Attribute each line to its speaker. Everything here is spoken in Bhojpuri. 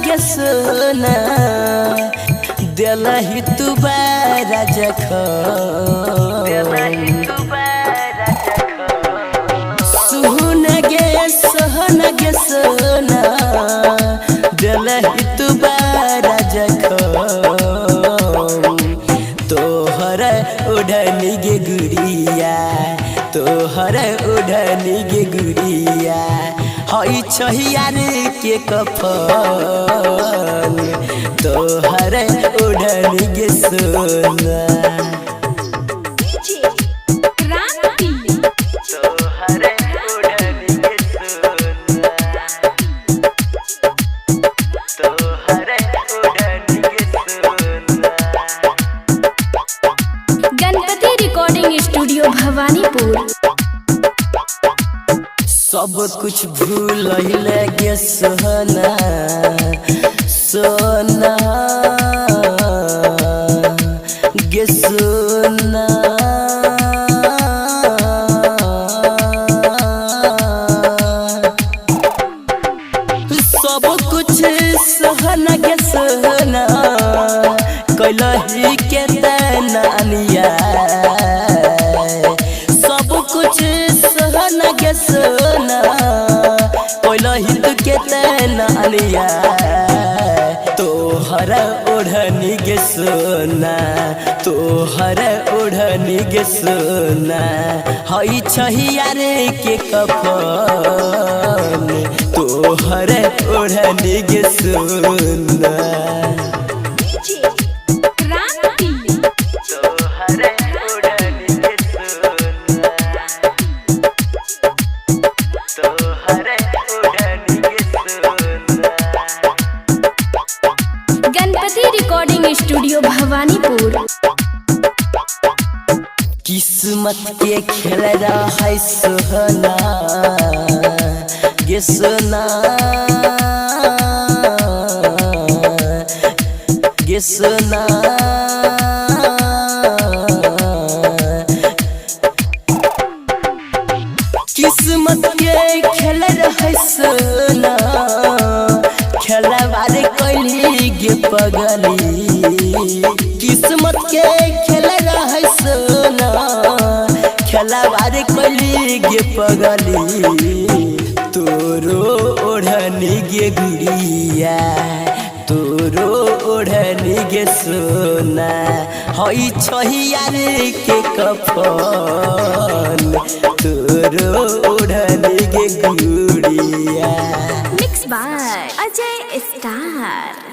Speaker 1: गे सोना दिलहि तू बारा जखम सुन गे सोना दिलहि तू बारा जखम तोहर उड़नी गे गुड़िया तोहर उड़नी गे गुड़िया हई छहियार के कफन तोहर उड़नी गे सोना
Speaker 2: गणपति रिकॉर्डिंग स्टूडियो भवानीपुर।
Speaker 1: सब कुछ भूल गे सोना सोना गे सोना सब कुछ सोना गे सोना कैलही के तनिया सब कुछ सोना गे सोना कैलही तू के तनिया तोहर ओढ़नी गे सोना तोहर ओढ़नी गे सोना हई छहियार के कफन तोहर ओढ़नी गे सोना
Speaker 2: गणपति रिकॉर्डिंग स्टूडियो भवानीपुर।
Speaker 1: किस्मत के खेल रहा है सोना गे सोना गे सोना किस्मत के खेल रहा है सोना खेलवार कैली गे पगली किस्मत के खेल रहा सोना खेलवार कैली गे पगली तोरो ओढ़नी गे गुड़िया तोरो ओढ़नी गे सोना हई छहियार के कफन तोरो ओढ़नी गे गुड़िया।
Speaker 2: Mix by Ajay star.